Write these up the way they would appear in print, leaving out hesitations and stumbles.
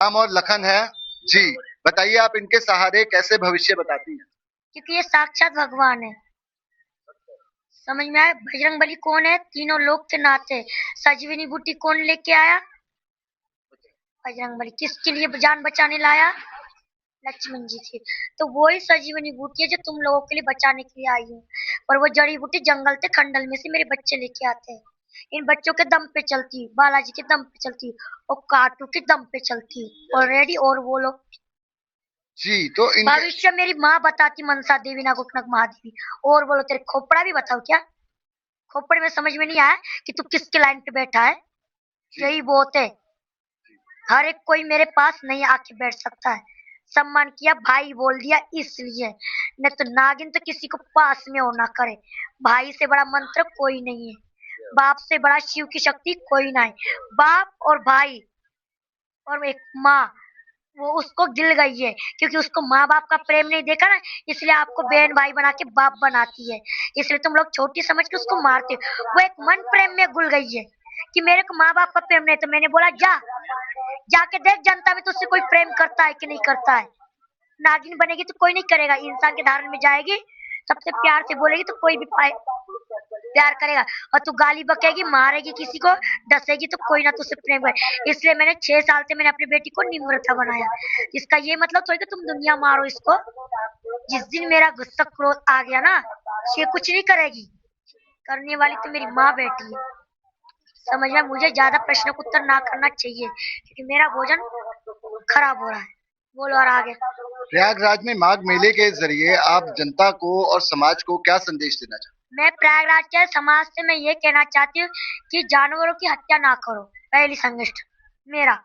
राम और लखन है जी। बताइए आप इनके सहारे कैसे भविष्य बताती हैं। क्योंकि ये साक्षात भगवान है। समझ में आया? बजरंग बली कौन है? तीनों लोग के नाते। संजीवनी बूटी कौन लेके आया? बजरंग बली। किसके लिए जान बचाने लाया? लक्ष्मण जी थी। तो वही संजीवनी बूटी है जो तुम लोगों के लिए बचाने के लिए आई हूँ। और वो जड़ी बूटी जंगल के खंडल में से मेरे बच्चे लेके आते हैं। इन बच्चों के दम पे चलती, बालाजी के दम पे चलती और काटू के दम पे चलती ऑलरेडी। और वो लोग जी तो इनके भविष्य मेरी माँ बताती, मनसा देवी नागोटनक महादेवी। और बोलो, तेरे खोपड़ा भी बताओ क्या? खोपड़े में समझ में नहीं आया कि तू किसके लाइन पे बैठा है? यही बहुत है। हर एक कोई मेरे पास नहीं आके बैठ सकता है। सम्मान किया, भाई बोल दिया इसलिए। नहीं तो नागिन तो किसी को पास में हो ना करे। भाई से बड़ा मंत्र कोई नहीं है। बाप से बड़ा शिव की शक्ति कोई ना है। बाप और भाई और एक माँ, वो उसको गिल गई है क्योंकि उसको माँ बाप का प्रेम नहीं देखा ना, इसलिए आपको बहन भाई बना के बाप बनाती है। इसलिए तुम लोग छोटी समझ के उसको मारते हो। वो एक मन प्रेम में घुल गई है कि मेरे को माँ बाप का प्रेम नहीं। तो मैंने बोला जा, जाके देख जनता में तुझसे कोई प्रेम करता है कि नहीं करता है। नागिन बनेगी तो कोई नहीं करेगा। इंसान के धारण में जाएगी, सबसे प्यार से बोलेगी तो कोई भी प्यार करेगा। और तू गाली बकेगी, मारेगी किसी को, डसेगी तो कोई ना तुझसे प्रेम करे। इसलिए मैंने 6 साल से मैंने अपनी बेटी को निम्रता बनाया। इसका ये मतलब थोड़ी कि तुम दुनिया मारो इसको। जिस दिन मेरा गुस्सा क्रोध आ गया ना, ये कुछ नहीं करेगी। करने वाली तो मेरी माँ बेटी है। समझ में? मुझे ज्यादा प्रश्नों का उत्तर ना करना चाहिए क्योंकि मेरा भोजन खराब हो रहा है। बोलो और आगे। प्रयागराज में माघ मेले के जरिए आप जनता को और समाज को क्या संदेश देना चाहते मैं प्रयागराज के समाज से मैं ये कहना चाहती हूँ कि जानवरों की हत्या ना करो। पहली संदेश मेरा।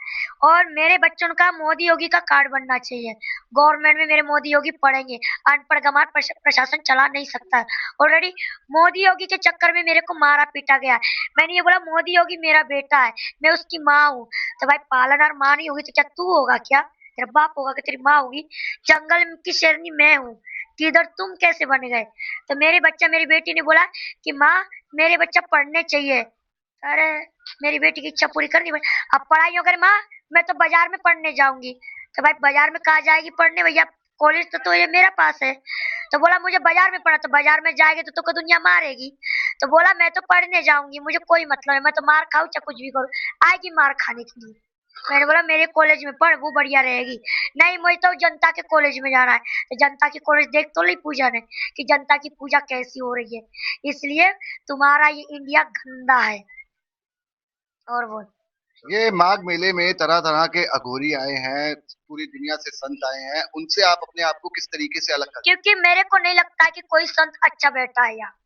और मेरे बच्चों का मोदी योगी का कार्ड बनना चाहिए। गवर्नमेंट में मेरे मोदी योगी पढ़ेंगे। अनपढ़ गंवार प्रशासन चला नहीं सकता है। ऑलरेडी मोदी योगी के चक्कर में मेरे को मारा पीटा गया। मैंने ये बोला मोदी योगी मेरा बेटा है, मैं उसकी माँ हूँ। तो भाई पालनहार माँ नहीं होगी तो क्या तू होगा? क्या तेरा बाप होगा कि तेरी माँ होगी? जंगल की शेरनी मैं हूँ, किधर तुम कैसे बन गए? तो मेरे बच्चा, मेरी बेटी ने बोला कि माँ मेरे बच्चा पढ़ने चाहिए। अरे मेरी बेटी की इच्छा पूरी करनी पड़ी। अब पढ़ाई हो गई माँ, मैं तो बाजार में पढ़ने जाऊंगी। तो भाई बाजार में कहाँ जाएगी पढ़ने भैया? कॉलेज तो ये मेरा पास है। तो बोला मुझे बाजार में पढ़ा। तो बाजार में जाएगी तो तुमको दुनिया मारेगी। तो बोला मैं तो पढ़ने जाऊंगी, मुझे कोई मतलब है, मैं तो मार खाऊं चाहे कुछ भी करूं। आएगी मार खाने के लिए। मैंने बोला मेरे कॉलेज में पढ़, वो बढ़िया रहेगी। नहीं, मुझे तो जनता के कॉलेज में जाना है। तो जनता की कॉलेज देख तो ली पूजा ने कि जनता की पूजा कैसी हो रही है। इसलिए तुम्हारा ये इंडिया गंदा है। और बोल। हैं। ये माघ मेले में तरह तरह के अघोरी आए हैं, पूरी दुनिया से संत आए हैं, उनसे आप अपने आप को किस तरीके से अलग करते क्योंकि मेरे को नहीं लगता है कि कोई संत अच्छा बैठा है यहाँ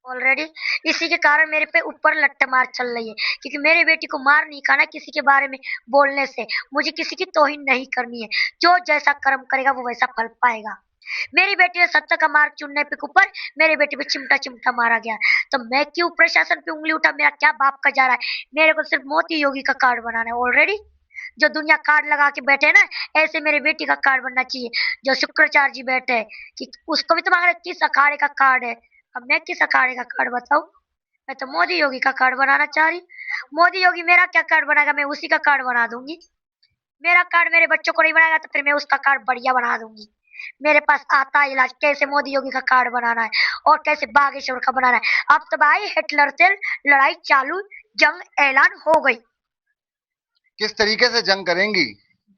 ऑलरेडी। इसी के कारण मेरे पे ऊपर लट्टे मार चल रही है क्योंकि मेरी बेटी को मार नहीं खाना किसी के बारे में बोलने से। मुझे किसी की तौहीन नहीं करनी है। जो जैसा कर्म करेगा वो वैसा फल पाएगा। मेरी बेटी ने सत्ता का मार्ग चुनने पे ऊपर मेरी बेटी पे चिमटा चिमटा मारा गया। तो मैं क्यों प्रशासन पे उंगली उठा? मेरा क्या बाप का जा रहा है? मेरे को सिर्फ मोती योगी का कार्ड बनाना है ऑलरेडी। जो दुनिया कार्ड लगा के बैठे है ना, ऐसे मेरी बेटी का कार्ड बनना चाहिए। जो शुक्राचार्य जी बैठे हैं कि उसको भी तो मांग रहे किस अखाड़े का कार्ड है। अब मैं किस अखाड़े का कार्ड बताऊं? मैं तो मोदी योगी का कार्ड बनाना चाह रही। मोदी योगी मेरा क्या कार्ड बनाएगा? मैं उसी का कार्ड बना दूंगी। मेरा कार्ड मेरे बच्चों को नहीं बनाएगा तो फिर मैं उसका कार्ड बढ़िया बना दूंगी। मेरे पास आता है इलाज कैसे मोदी योगी का कार्ड बनाना है और कैसे बागेश्वर का बनाना है। अब तो भाई हिटलर से लड़ाई चालू, जंग ऐलान हो गई। किस तरीके से जंग करेंगी।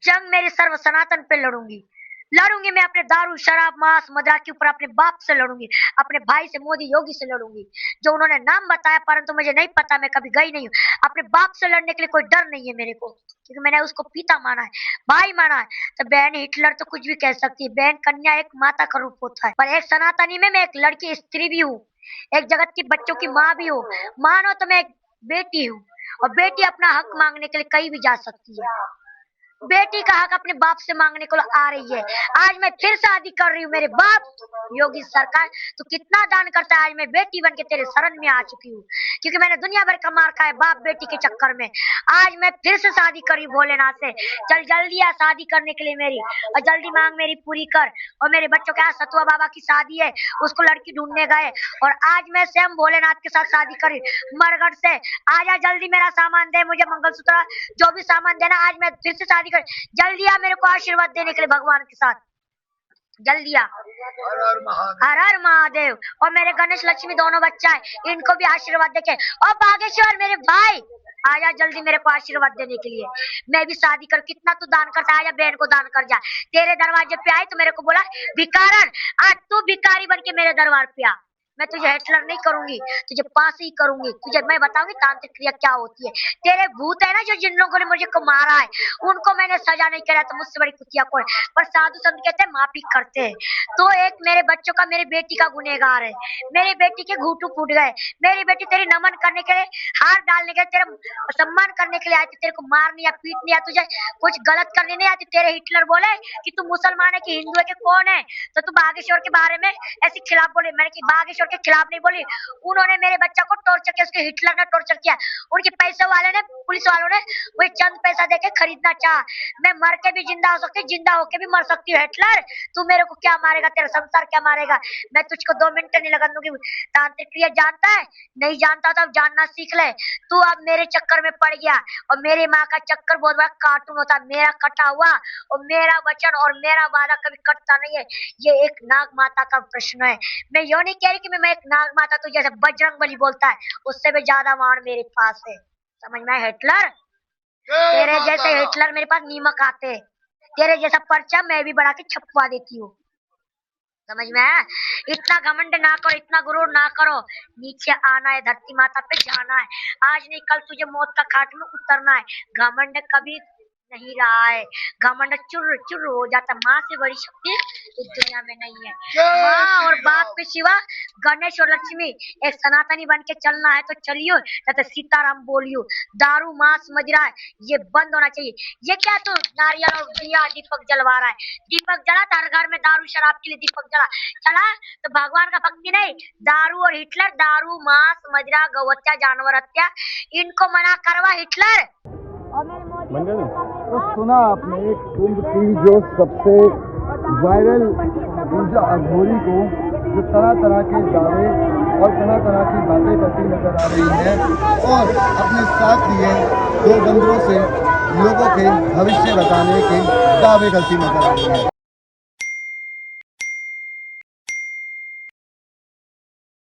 जंग मेरी सर्व सनातन पे लड़ूंगी। लड़ूंगी मैं अपने दारू शराब मांस मदिरा के ऊपर अपने बाप से लड़ूंगी। अपने भाई से मोदी योगी से लड़ूंगी जो उन्होंने नाम बताया परंतु मुझे नहीं पता, मैं कभी गई नहीं हूँ। अपने बाप से लड़ने के लिए कोई डर नहीं है मेरे को क्योंकि मैंने उसको पिता माना है, भाई माना है। तो बहन हिटलर तो कुछ भी कह सकती है। बहन कन्या एक माता का रूप होता है। पर एक सनातनी में मैं एक लड़की स्त्री भी हूँ, एक जगत की बच्चों की माँ भी हूँ। मानो तो मैं एक बेटी हूँ और बेटी अपना हक मांगने के लिए कहीं भी जा सकती है। बेटी का हक अपने बाप से मांगने को आ रही है। आज मैं फिर शादी कर रही हूँ। मेरे बाप योगी सरकार तो कितना दान करता है। आज मैं बेटी बन के तेरे शरण में आ चुकी हूँ क्योंकि मैंने दुनिया भर का मार खाया बाप बेटी के चक्कर में। आज मैं फिर से शादी करी भोलेनाथ से। चल जल्दी आ शादी करने के लिए मेरी, और जल्दी मांग मेरी पूरी कर। और मेरे बच्चों के यहाँ सतुआ बाबा की शादी है, उसको लड़की ढूंढने गए और आज मैं स्वयं भोलेनाथ के साथ शादी करी मरगढ़ से। आजा जल्दी मेरा सामान दे मुझे, मंगलसूत्र जो भी सामान देना। आज मैं फिर से शादी शादी कर, जल्दी आ मेरे को आशीर्वाद देने के लिए भगवान के साथ, जल्दी आ। हर हर महादेव। और मेरे गणेश लक्ष्मी दोनों बच्चा है, इनको भी आशीर्वाद देके। और बागेश्वर मेरे भाई आजा जल्दी मेरे को आशीर्वाद देने के लिए, मैं भी शादी कर। कितना तू दान करता है, आजा बहन को दान कर जा। तेरे दरवाजे पे आई तो मेरे को बोला भिकारन, आज तू भिकारी बन के मेरे दरबार पे आ। मैं तुझे हेटलर नहीं करूंगी, तुझे पास ही करूंगी। तुझे मैं बताऊंगी तांत्रिक क्रिया क्या होती है। तेरे भूत है ना जो जिन लोगों ने मुझे को मारा है, उनको मैंने सजा नहीं करा तो मुझसे बड़ी कुतिया कौन। पर साधु संत कहते हैं माफी करते हैं। तो एक मेरे बच्चों का, मेरी बेटी का गुनहगार है। मेरी बेटी के घूंटू फूट गए। मेरी बेटी तेरी नमन करने के लिए, हार डालने के लिए, तेरा सम्मान करने के लिए आई थी। तेरे को मारनी या पीटनी या तुझे कुछ गलत करनी नहीं आती। तेरे हिटलर बोले कि तू मुसलमान है कि हिंदू है कि कौन है, तो तू बागेश्वर के बारे में ऐसे खिलाफ बोले। मैंने कि बागेश्वर के खिलाफ नहीं बोली। उन्होंने मेरे बच्चा को टॉर्चर किया, उसके हिटलर ने टॉर्चर किया। उनके पैसे वाले ने, पुलिस वालों ने वही चंद पैसा देके खरीदना चाहा। मैं मर के भी जिंदा हो सकती, जिंदा होके भी मर सकती हूँ। हिटलर तू मेरे को क्या मारेगा, तेरा संसार क्या मारेगा। मैं तुझको 2 मिनट नहीं लगन दूंगी। तांत्रिक क्रिया जानता है, नहीं जानता तो अब जानना सीख ले। तू अब मेरे चक्कर में पड़ गया, और मेरी माँ का चक्कर बहुत बड़ा कार्टून होता है। मेरा कटा हुआ और मेरा वचन और मेरा वादा कभी कटता नहीं है। ये एक नाग माता का प्रश्न है। मैं यो नहीं कह रही कि मैं एक नाग माता, तो जैसे बजरंग बली बोलता है उससे भी ज्यादा वाण मेरे पास है। समझ में? हिटलर तेरे जैसे हिटलर मेरे पास नीमक आते हैं। तेरे जैसा पर्चा मैं भी बढ़ा के छपवा देती हूँ। समझ में है? इतना घमंड ना करो, इतना गुरूर ना करो। नीचे आना है, धरती माता पे जाना है। आज नहीं कल तुझे मौत का खाट में उतरना है। घमंड कभी नहीं रहा है। घमंड चुर चुर हो जाता। माँ से बड़ी शक्ति इस दुनिया में नहीं है। माँ और बाप के सिवा गणेश और लक्ष्मी, एक सनातनी बन के चलना है तो चलियो, या तो सीताराम बोलियो। दारू मांस मदिरा ये बंद होना चाहिए। ये क्या तू नारियल और दिया दीपक जलवा रहा है? दीपक जला तो हर घर में दारू शराब के लिए दीपक जला चला तो भगवान का भक्ति नहीं। दारू और हिटलर, दारू मांस मदिरा गौहत्या जानवर हत्या, इनको मना करवा हिटलर। और मेरे तो सुना आपने कुंभ की जो सबसे वायरल पूजा अघोरी को, जो तरह तरह के दावे और तरह तरह की बातें करती नजर आ रही है, और अपने साथ दिए 2 बंदरों से लोगों के भविष्य बताने के दावे करती नजर आ रही है।